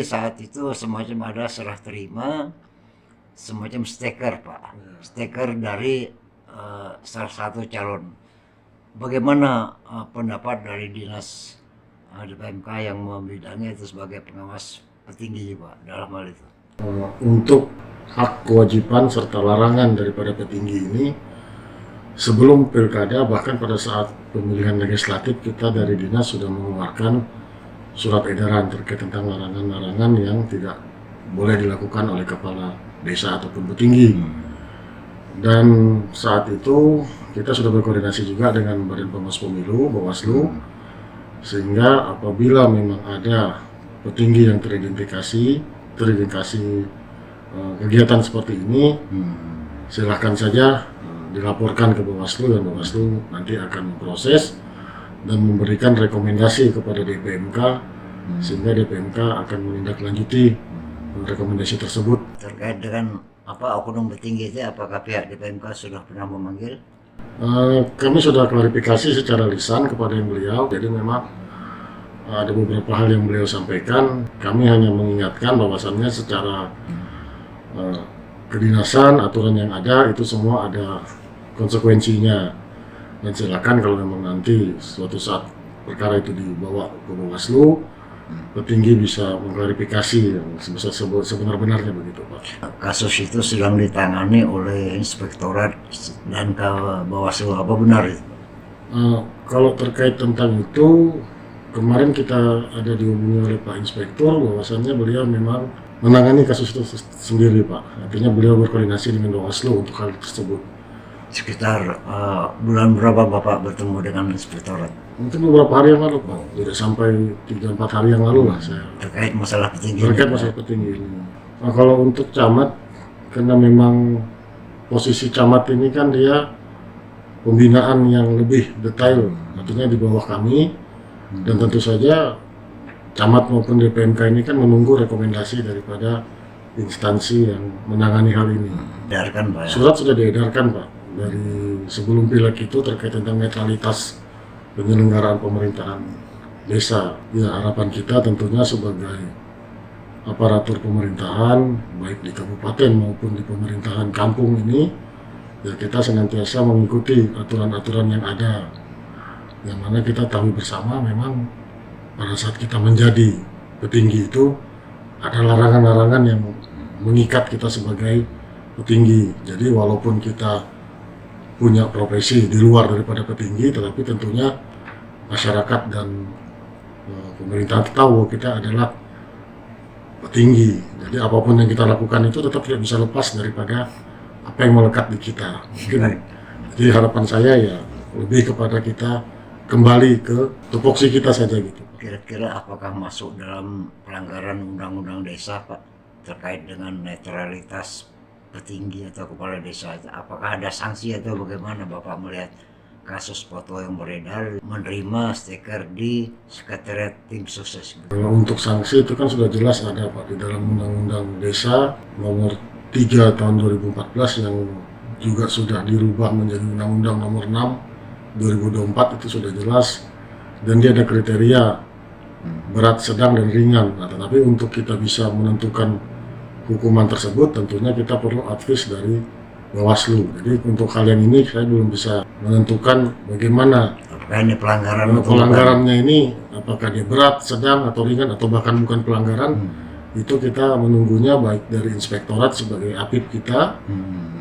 saat itu semacam ada serah terima, semacam stiker Pak, stiker dari salah satu calon. Bagaimana pendapat dari dinas di PMK yang membidangi itu sebagai pengawas petinggi Pak dalam hal itu? Untuk hak kewajiban serta larangan daripada petinggi ini, sebelum pilkada bahkan pada saat pemilihan legislatif kita dari dinas sudah mengeluarkan surat edaran terkait tentang larangan-larangan yang tidak boleh dilakukan oleh kepala desa ataupun petinggi. Dan saat itu kita sudah berkoordinasi juga dengan Badan Pengawas Pemilu, Bawaslu, sehingga apabila memang ada petinggi yang teridentifikasi kegiatan seperti ini, silahkan saja dilaporkan ke Bawaslu, dan Bawaslu nanti akan memproses dan memberikan rekomendasi kepada DPMK, sehingga DPMK akan menindaklanjuti rekomendasi tersebut. Terkait dengan oknum petinggi itu, apakah pihak DPMK sudah pernah memanggil? Kami sudah klarifikasi secara lisan kepada yang beliau, jadi memang ada beberapa hal yang beliau sampaikan. Kami hanya mengingatkan bahwasannya secara kedinasan, aturan yang ada itu semua ada konsekuensinya, dan silakan kalau memang nanti suatu saat perkara itu dibawa ke Bawaslu, petinggi bisa mengklarifikasi yang sebenar-benarnya begitu Pak. Kasus itu sedang ditangani oleh Inspektorat dan ke Bawaslu, apa benar itu? Kalau terkait tentang itu, kemarin kita ada dihubungi oleh Pak Inspektur bahwasannya beliau memang menangani kasus itu sendiri Pak. Artinya beliau berkoordinasi dengan Bawaslu untuk hal tersebut. Sekitar bulan berapa Bapak bertemu dengan Inspektorat? Mungkin beberapa hari yang lalu Pak, tidak sampai 3-4 hari yang lalu lah saya. Terkait masalah petinggi. Terkait masalah petinggi ini. Nah, kalau untuk camat, karena memang posisi camat ini kan dia pembinaan yang lebih detail, artinya di bawah kami, dan tentu saja camat maupun DPMK ini kan menunggu rekomendasi daripada instansi yang menangani hal ini. Edarkan Pak ya? Surat sudah diedarkan Pak dari sebelum pileg itu terkait tentang netralitas penyelenggaraan pemerintahan desa. Ya, harapan kita tentunya sebagai aparatur pemerintahan baik di kabupaten maupun di pemerintahan kampung ini, ya kita senantiasa mengikuti aturan-aturan yang ada, yang mana kita tahu bersama memang pada saat kita menjadi petinggi itu ada larangan-larangan yang mengikat kita sebagai petinggi. Jadi walaupun kita punya profesi di luar daripada petinggi, tetapi tentunya masyarakat dan pemerintah tahu kita adalah petinggi. Jadi apapun yang kita lakukan itu tetap tidak bisa lepas daripada apa yang melekat di kita. Mungkin jadi harapan saya ya lebih kepada kita kembali ke tupoksi kita saja gitu. Kira-kira apakah masuk dalam pelanggaran undang-undang desa Pak terkait dengan netralitas petinggi atau kepala desa itu? Apakah ada sanksi atau bagaimana Bapak melihat kasus foto yang beredar menerima stiker di sekretariat tim sukses? Kalau untuk sanksi itu kan sudah jelas ada Pak di dalam Undang-Undang Desa nomor 3 tahun 2014 yang juga sudah dirubah menjadi Undang-Undang nomor 6 2024, itu sudah jelas dan dia ada kriteria berat, sedang, dan ringan. Nah, tetapi untuk kita bisa menentukan hukuman tersebut tentunya kita perlu advis dari Bawaslu. Jadi untuk hal yang ini saya belum bisa menentukan bagaimana apakah ini pelanggarannya ini, apakah dia berat, sedang, atau ringan, atau bahkan bukan pelanggaran. Itu kita menunggunya baik dari Inspektorat sebagai apip kita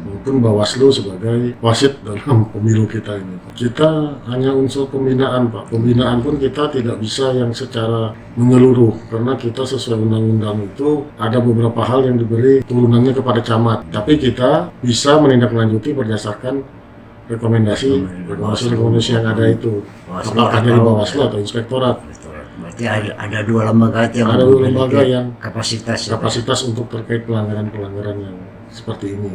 maupun Bawaslu sebagai wasit dalam pemilu kita ini. Kita hanya unsur pembinaan Pak. Pembinaan pun kita tidak bisa yang secara menyeluruh, karena kita sesuai undang-undang itu ada beberapa hal yang diberi turunannya kepada camat. Tapi kita bisa menindaklanjuti berdasarkan rekomendasi yang ada itu. Apakah dari Bawaslu atau Inspektorat. Berarti ada dua lembaga yang kapasitas untuk terkait pelanggaran-pelanggaran yang seperti ini.